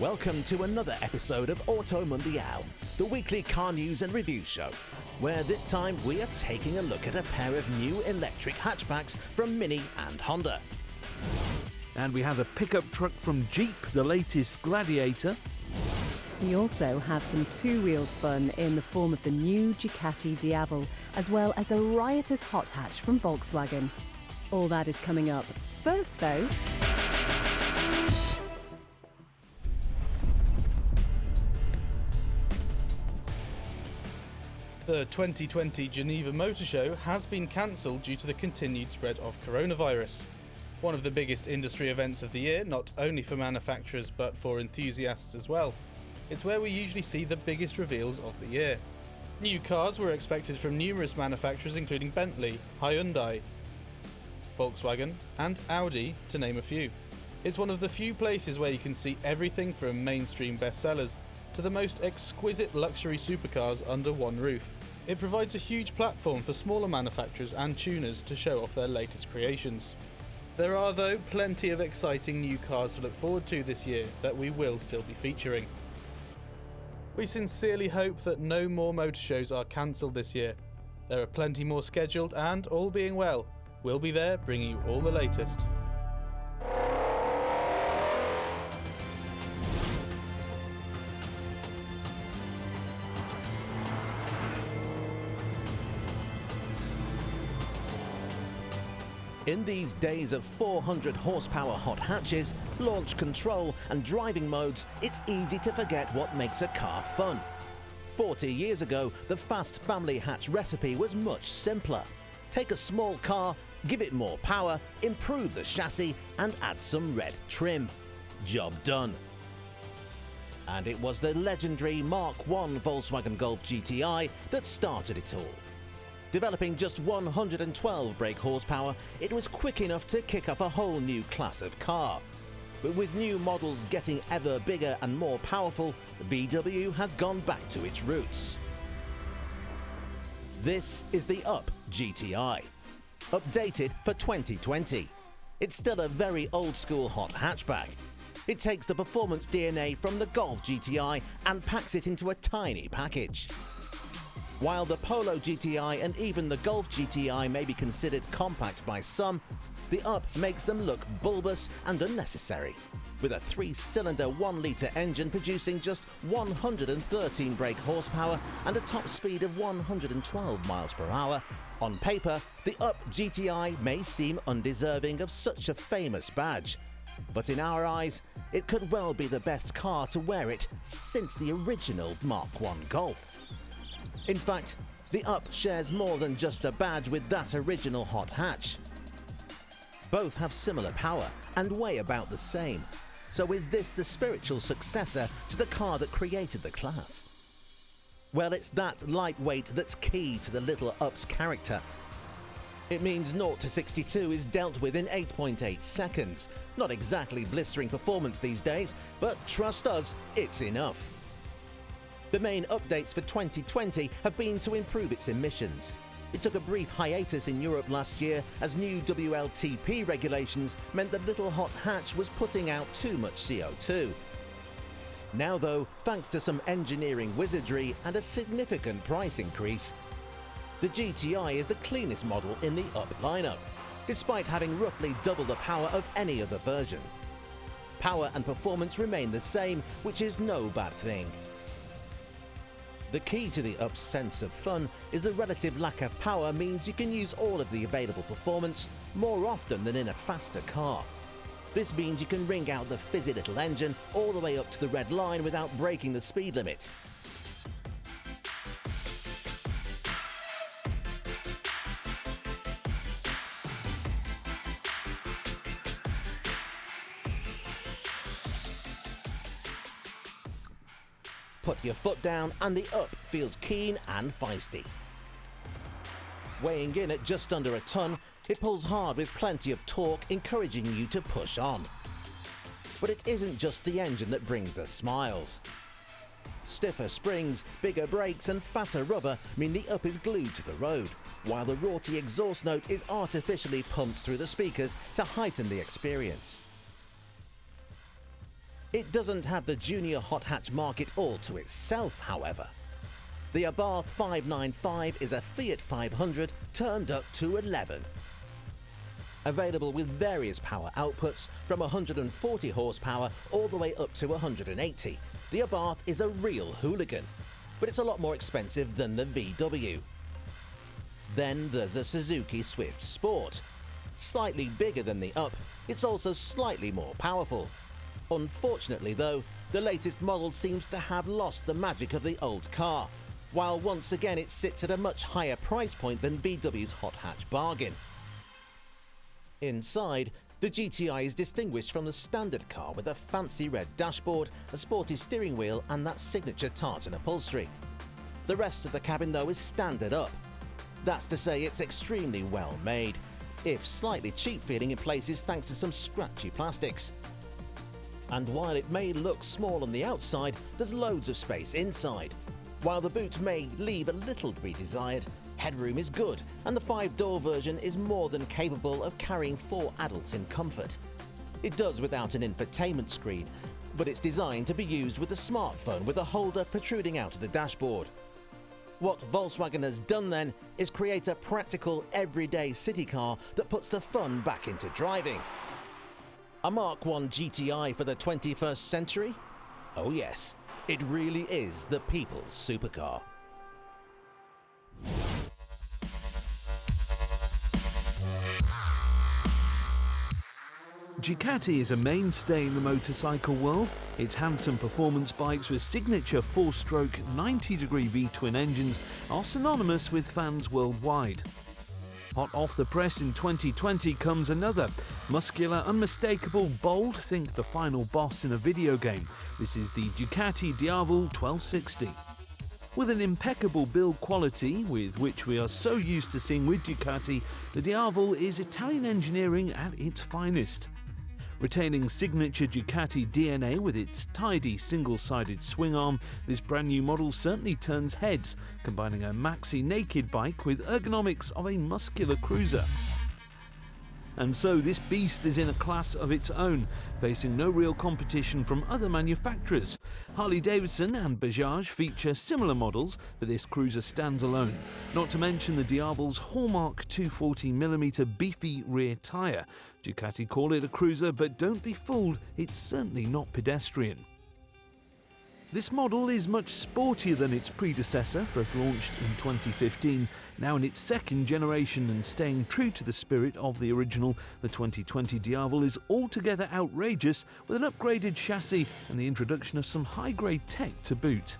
Welcome to another episode of AutoMundial, the weekly car news and review show, where this time we are taking a look at a pair of new electric hatchbacks from Mini and Honda. And we have a pickup truck from Jeep, the latest Gladiator. We also have some two-wheeled fun in the form of the new Ducati Diavel, as well as a riotous hot hatch from Volkswagen. All that is coming up. First, though, the 2020 Geneva Motor Show has been cancelled due to the continued spread of coronavirus. One of the biggest industry events of the year, not only for manufacturers but for enthusiasts as well. It's where we usually see the biggest reveals of the year. New cars were expected from numerous manufacturers including Bentley, Hyundai, Volkswagen and Audi, to name a few. It's one of the few places where you can see everything from mainstream bestsellers to the most exquisite luxury supercars under one roof. It provides a huge platform for smaller manufacturers and tuners to show off their latest creations. There are, though, plenty of exciting new cars to look forward to this year that we will still be featuring. We sincerely hope that no more motor shows are cancelled this year. There are plenty more scheduled and, all being well, we'll be there bringing you all the latest. In these days of 400 horsepower hot hatches, launch control and driving modes, it's easy to forget what makes a car fun. 40 years ago, the fast family hatch recipe was much simpler. Take a small car, give it more power, improve the chassis and add some red trim. Job done. And it was the legendary Mark I Volkswagen Golf GTI that started it all. Developing just 112 brake horsepower, it was quick enough to kick off a whole new class of car. But with new models getting ever bigger and more powerful, VW has gone back to its roots. This is the Up GTI, updated for 2020. It's still a very old-school hot hatchback. It takes the performance DNA from the Golf GTI and packs it into a tiny package. While the Polo GTI and even the Golf GTI may be considered compact by some, the Up makes them look bulbous and unnecessary. With a 3-cylinder 1-litre engine producing just 113 brake horsepower and a top speed of 112 miles per hour, on paper, the Up GTI may seem undeserving of such a famous badge. But in our eyes, it could well be the best car to wear it since the original Mark I Golf. In fact, the Up shares more than just a badge with that original hot hatch. Both have similar power and weigh about the same. So is this the spiritual successor to the car that created the class? Well, it's that lightweight that's key to the little Up's character. It means 0 to 62 is dealt with in 8.8 seconds. Not exactly blistering performance these days, but trust us, it's enough. The main updates for 2020 have been to improve its emissions. It took a brief hiatus in Europe last year as new WLTP regulations meant the little hot hatch was putting out too much CO2. Now though, thanks to some engineering wizardry and a significant price increase, the GTI is the cleanest model in the Up lineup, despite having roughly double the power of any other version. Power and performance remain the same, which is no bad thing. The key to the Up's sense of fun is the relative lack of power means you can use all of the available performance more often than in a faster car. This means you can wring out the fizzy little engine all the way up to the red line without breaking the speed limit. Put your foot down and the Up feels keen and feisty. Weighing in at just under a ton, it pulls hard with plenty of torque, encouraging you to push on. But it isn't just the engine that brings the smiles. Stiffer springs, bigger brakes and fatter rubber mean the Up is glued to the road, while the raughty exhaust note is artificially pumped through the speakers to heighten the experience. It doesn't have the junior hot hatch market all to itself, however. The Abarth 595 is a Fiat 500 turned up to 11. Available with various power outputs from 140 horsepower all the way up to 180, the Abarth is a real hooligan, but it's a lot more expensive than the VW. Then there's the Suzuki Swift Sport. Slightly bigger than the Up, it's also slightly more powerful. Unfortunately though, the latest model seems to have lost the magic of the old car, while once again it sits at a much higher price point than VW's hot hatch bargain. Inside, the GTI is distinguished from the standard car with a fancy red dashboard, a sporty steering wheel and that signature tartan upholstery. The rest of the cabin though is standard up. That's to say it's extremely well made, if slightly cheap feeling in places thanks to some scratchy plastics. And while it may look small on the outside, there's loads of space inside. While the boot may leave a little to be desired, headroom is good, and the 5-door version is more than capable of carrying 4 adults in comfort. It does without an infotainment screen, but it's designed to be used with a smartphone with a holder protruding out of the dashboard. What Volkswagen has done then is create a practical everyday city car that puts the fun back into driving. A Mark 1 GTI for the 21st century? Oh yes, it really is the people's supercar. Ducati is a mainstay in the motorcycle world. Its handsome performance bikes with signature 4-stroke 90-degree V-twin engines are synonymous with fans worldwide. Hot off the press in 2020 comes another. Muscular, unmistakable, bold, think the final boss in a video game. This is the Ducati Diavel 1260. With an impeccable build quality, with which we are so used to seeing with Ducati, the Diavel is Italian engineering at its finest. Retaining signature Ducati DNA with its tidy single-sided swing arm, this brand new model certainly turns heads, combining a maxi naked bike with ergonomics of a muscular cruiser. And so this beast is in a class of its own, facing no real competition from other manufacturers. Harley-Davidson and Bajaj feature similar models, but this cruiser stands alone. Not to mention the Diavel's hallmark 240mm beefy rear tyre. Ducati call it a cruiser, but don't be fooled, it's certainly not pedestrian. This model is much sportier than its predecessor, first launched in 2015, now in its second generation and staying true to the spirit of the original. The 2020 Diavel is altogether outrageous with an upgraded chassis and the introduction of some high-grade tech to boot.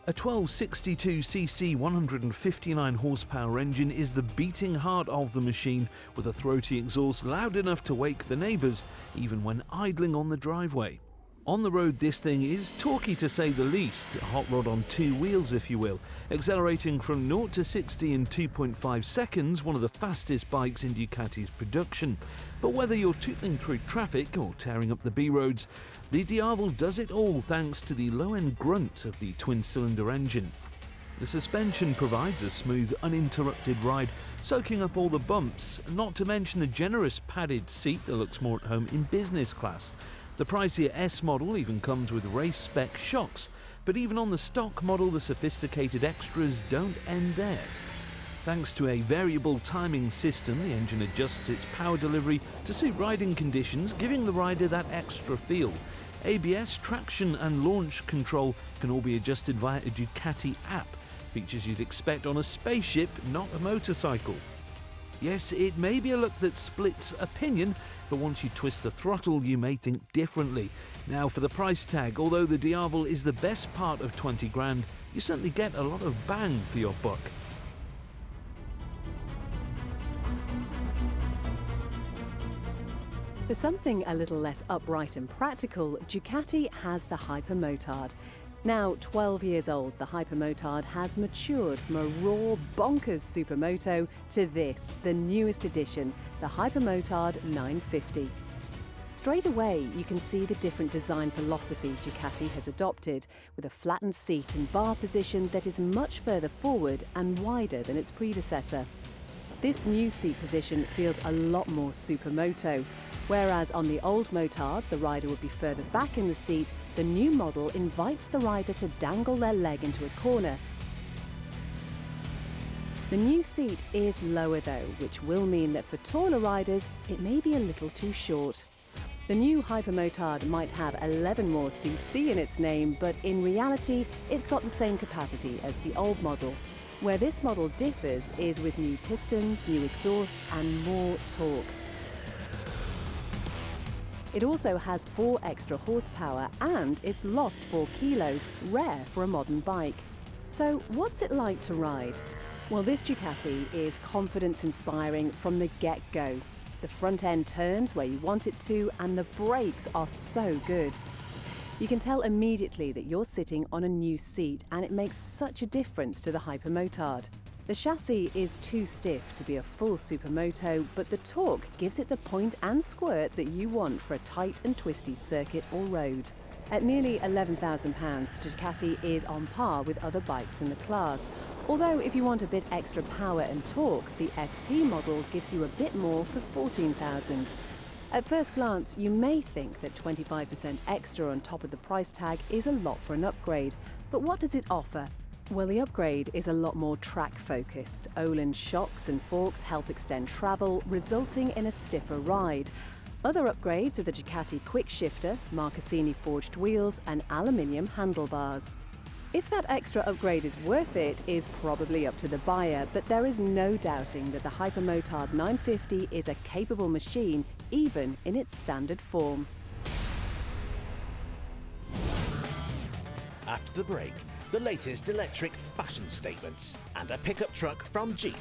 A 1262cc 159 horsepower engine is the beating heart of the machine, with a throaty exhaust loud enough to wake the neighbours, even when idling on the driveway. On the road, this thing is torquey to say the least, a hot rod on 2 wheels if you will, accelerating from 0 to 60 in 2.5 seconds, one of the fastest bikes in Ducati's production. But whether you're tootling through traffic or tearing up the B-roads, the Diavel does it all thanks to the low-end grunt of the twin-cylinder engine. The suspension provides a smooth, uninterrupted ride, soaking up all the bumps, not to mention the generous padded seat that looks more at home in business class. The pricier S model even comes with race-spec shocks, but even on the stock model the sophisticated extras don't end there. Thanks to a variable timing system, the engine adjusts its power delivery to suit riding conditions, giving the rider that extra feel. ABS, traction and launch control can all be adjusted via a Ducati app, features you'd expect on a spaceship, not a motorcycle. Yes, it may be a look that splits opinion, but once you twist the throttle you may think differently. Now for the price tag, although the Diavel is the best part of 20 grand, you certainly get a lot of bang for your buck. For something a little less upright and practical, Ducati has the Hypermotard. Now 12 years old, the Hypermotard has matured from a raw, bonkers supermoto to this, the newest edition, the Hypermotard 950. Straight away, you can see the different design philosophy Ducati has adopted, with a flattened seat and bar position that is much further forward and wider than its predecessor. This new seat position feels a lot more supermoto. Whereas on the old motard, the rider would be further back in the seat, the new model invites the rider to dangle their leg into a corner. The new seat is lower though, which will mean that for taller riders, it may be a little too short. The new Hypermotard might have 11 more cc in its name, but in reality, it's got the same capacity as the old model. Where this model differs is with new pistons, new exhausts and more torque. It also has 4 extra horsepower and it's lost 4 kilos, rare for a modern bike. So what's it like to ride? Well, this Ducati is confidence-inspiring from the get-go. The front end turns where you want it to and the brakes are so good. You can tell immediately that you're sitting on a new seat and it makes such a difference to the Hypermotard. The chassis is too stiff to be a full supermoto, but the torque gives it the point and squirt that you want for a tight and twisty circuit or road. At nearly £11,000, the Ducati is on par with other bikes in the class. Although if you want a bit extra power and torque, the SP model gives you a bit more for £14,000. At first glance, you may think that 25% extra on top of the price tag is a lot for an upgrade. But what does it offer? Well, the upgrade is a lot more track-focused. Öhlins shocks and forks help extend travel, resulting in a stiffer ride. Other upgrades are the Ducati quick shifter, Marcassini forged wheels and aluminium handlebars. If that extra upgrade is worth it is probably up to the buyer, but there is no doubting that the Hypermotard 950 is a capable machine, even in its standard form. After the break, the latest electric fashion statements and a pickup truck from Jeep.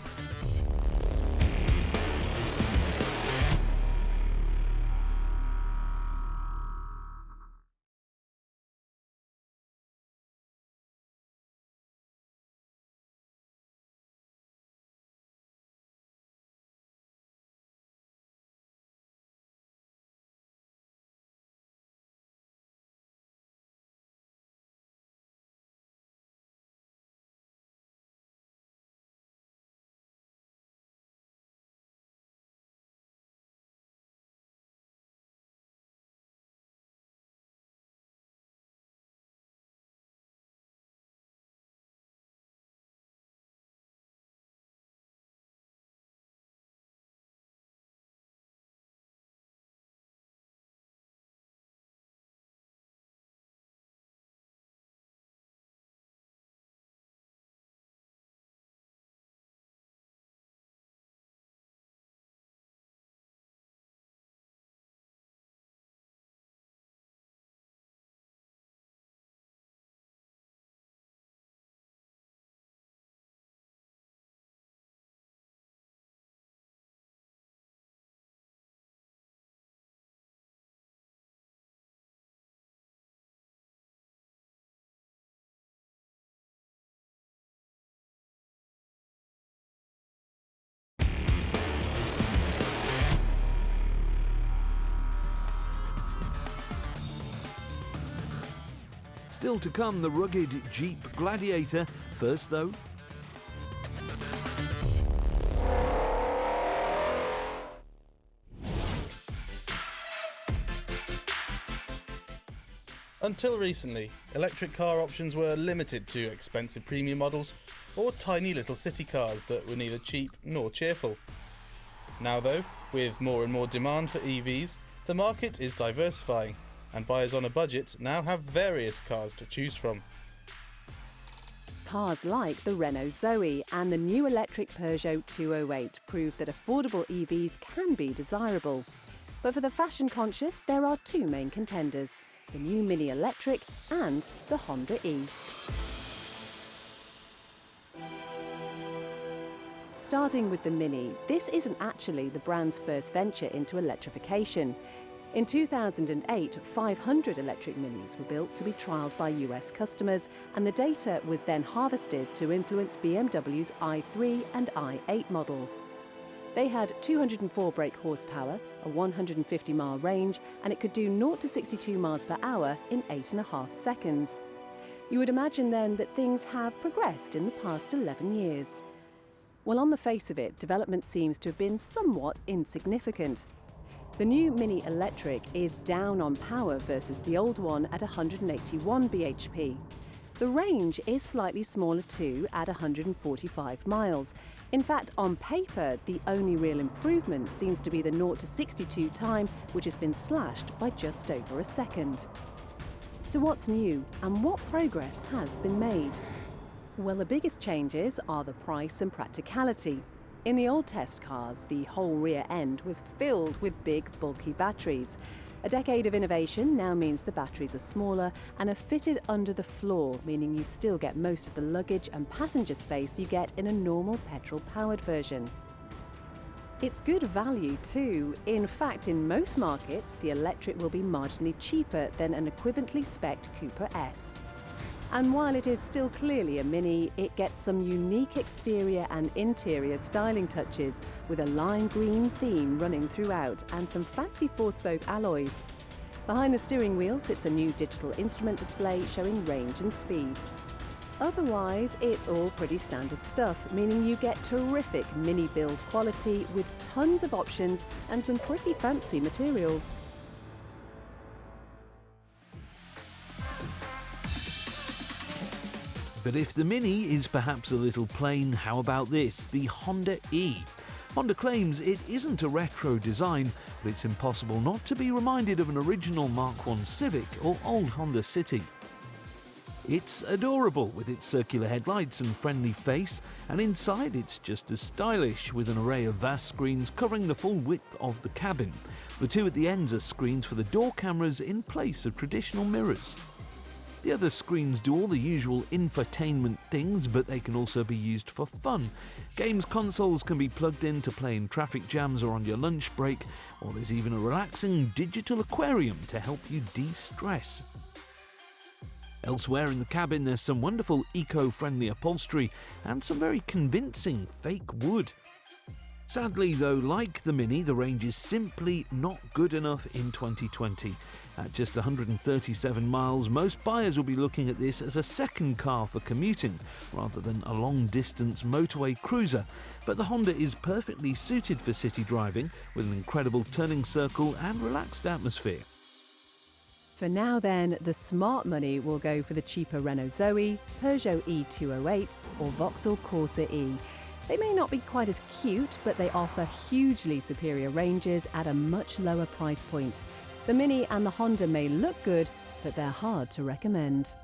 Still to come, the rugged Jeep Gladiator. First though, Until recently, electric car options were limited to expensive premium models or tiny little city cars that were neither cheap nor cheerful. Now though, with more and more demand for EVs, the market is diversifying, and buyers on a budget now have various cars to choose from. Cars like the Renault Zoe and the new electric Peugeot 208 prove that affordable EVs can be desirable. But for the fashion-conscious, there are two main contenders, the new Mini Electric and the Honda E. Starting with the Mini, this isn't actually the brand's first venture into electrification. In 2008, 500 electric Minis were built to be trialled by US customers, and the data was then harvested to influence BMW's i3 and i8 models. They had 204 brake horsepower, a 150-mile range, and it could do 0 to 62 miles per hour in 8.5 seconds. You would imagine then that things have progressed in the past 11 years. Well, on the face of it, development seems to have been somewhat insignificant. The new Mini Electric is down on power versus the old one at 181 bhp. The range is slightly smaller too, at 145 miles. In fact, on paper, the only real improvement seems to be the 0 to 62 time, which has been slashed by just over a second. So what's new, and what progress has been made? Well, the biggest changes are the price and practicality. In the old test cars, the whole rear end was filled with big, bulky batteries. A decade of innovation now means the batteries are smaller and are fitted under the floor, meaning you still get most of the luggage and passenger space you get in a normal petrol-powered version. It's good value too. In fact, in most markets, the electric will be marginally cheaper than an equivalently spec'd Cooper S. And while it is still clearly a Mini, it gets some unique exterior and interior styling touches, with a lime green theme running throughout and some fancy four-spoke alloys. Behind the steering wheel sits a new digital instrument display showing range and speed. Otherwise, it's all pretty standard stuff, meaning you get terrific Mini build quality with tons of options and some pretty fancy materials. But if the Mini is perhaps a little plain, how about this, the Honda E? Honda claims it isn't a retro design, but it's impossible not to be reminded of an original Mark I Civic or old Honda City. It's adorable with its circular headlights and friendly face, and inside it's just as stylish with an array of vast screens covering the full width of the cabin. The two at the ends are screens for the door cameras in place of traditional mirrors. The other screens do all the usual infotainment things, but they can also be used for fun. Games consoles can be plugged in to play in traffic jams or on your lunch break, or there's even a relaxing digital aquarium to help you de-stress. Elsewhere in the cabin there's some wonderful eco-friendly upholstery and some very convincing fake wood. Sadly though, like the Mini, the range is simply not good enough in 2020. At just 137 miles, most buyers will be looking at this as a second car for commuting, rather than a long-distance motorway cruiser. But the Honda is perfectly suited for city driving, with an incredible turning circle and relaxed atmosphere. For now then, the smart money will go for the cheaper Renault Zoe, Peugeot E208 or Vauxhall Corsa E. They may not be quite as cute, but they offer hugely superior ranges at a much lower price point. The Mini and the Honda may look good, but they're hard to recommend.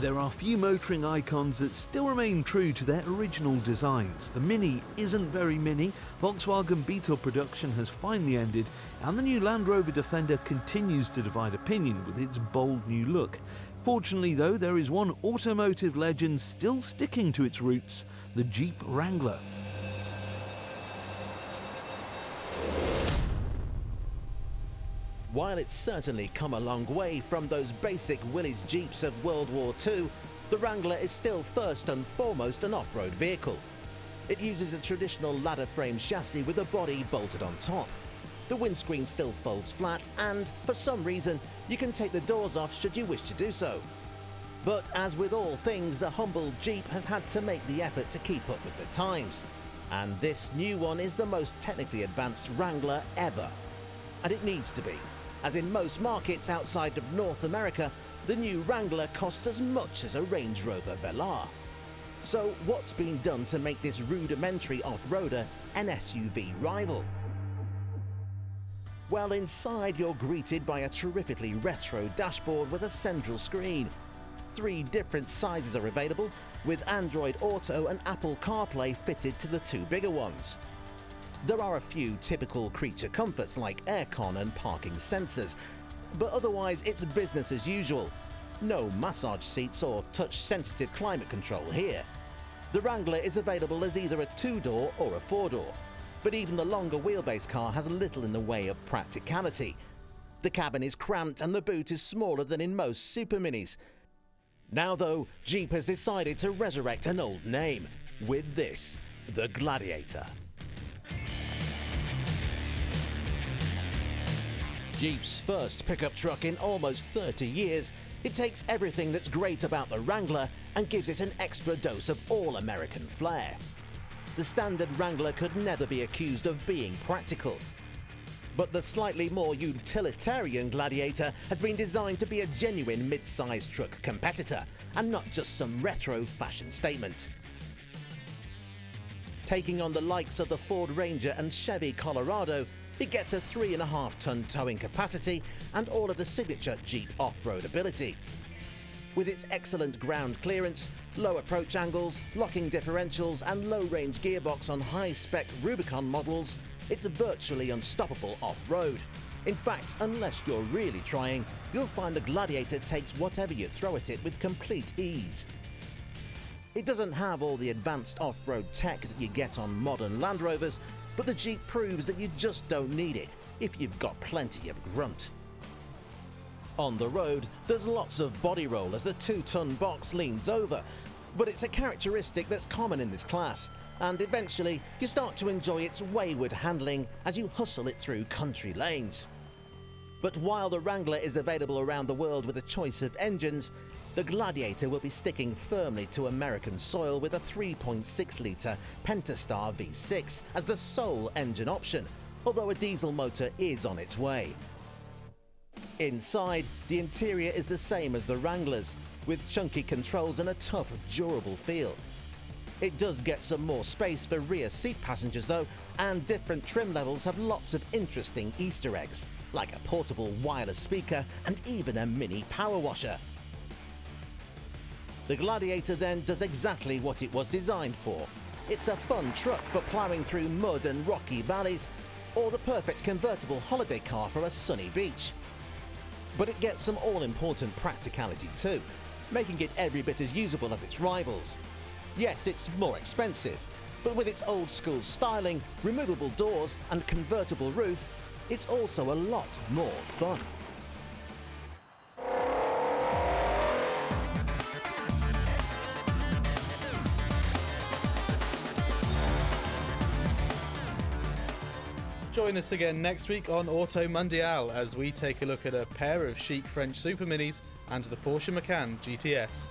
There are few motoring icons that still remain true to their original designs. The Mini isn't very mini, Volkswagen Beetle production has finally ended, and the new Land Rover Defender continues to divide opinion with its bold new look. Fortunately though, there is one automotive legend still sticking to its roots, the Jeep Wrangler. While it's certainly come a long way from those basic Willys Jeeps of World War II, the Wrangler is still first and foremost an off-road vehicle. It uses a traditional ladder frame chassis with a body bolted on top. The windscreen still folds flat and, for some reason, you can take the doors off should you wish to do so. But as with all things, the humble Jeep has had to make the effort to keep up with the times. And this new one is the most technically advanced Wrangler ever. And it needs to be, as in most markets outside of North America, the new Wrangler costs as much as a Range Rover Velar. So what's been done to make this rudimentary off-roader an SUV rival? Well, inside you're greeted by a terrifically retro dashboard with a central screen. 3 different sizes are available, with Android Auto and Apple CarPlay fitted to the 2 bigger ones. There are a few typical creature comforts like aircon and parking sensors, but otherwise it's business as usual. No massage seats or touch-sensitive climate control here. The Wrangler is available as either a 2-door or a 4-door, but even the longer wheelbase car has little in the way of practicality. The cabin is cramped and the boot is smaller than in most Super Minis. Now though, Jeep has decided to resurrect an old name with this, the Gladiator. Jeep's first pickup truck in almost 30 years, It takes everything that's great about the Wrangler and gives it an extra dose of all-American flair. The standard Wrangler could never be accused of being practical. But the slightly more utilitarian Gladiator has been designed to be a genuine mid-sized truck competitor and not just some retro fashion statement. Taking on the likes of the Ford Ranger and Chevy Colorado, it gets a 3.5-ton towing capacity and all of the signature Jeep off-road ability. With its excellent ground clearance, low approach angles, locking differentials and low-range gearbox on high-spec Rubicon models, it's virtually unstoppable off-road. In fact, unless you're really trying, you'll find the Gladiator takes whatever you throw at it with complete ease. It doesn't have all the advanced off-road tech that you get on modern Land Rovers, but the Jeep proves that you just don't need it if you've got plenty of grunt. On the road, there's lots of body roll as the 2-ton box leans over, but it's a characteristic that's common in this class, and eventually you start to enjoy its wayward handling as you hustle it through country lanes. But while the Wrangler is available around the world with a choice of engines, the Gladiator will be sticking firmly to American soil with a 3.6-litre Pentastar V6 as the sole engine option, although a diesel motor is on its way. Inside, the interior is the same as the Wranglers, with chunky controls and a tough, durable feel. It does get some more space for rear seat passengers though, and different trim levels have lots of interesting Easter eggs, like a portable wireless speaker and even a mini power washer. The Gladiator then does exactly what it was designed for. It's a fun truck for ploughing through mud and rocky valleys, or the perfect convertible holiday car for a sunny beach. But it gets some all-important practicality too, making it every bit as usable as its rivals. Yes, it's more expensive, but with its old-school styling, removable doors and convertible roof, it's also a lot more fun. Join us again next week on AutoMundial as we take a look at a pair of chic French super minis and the Porsche Macan GTS.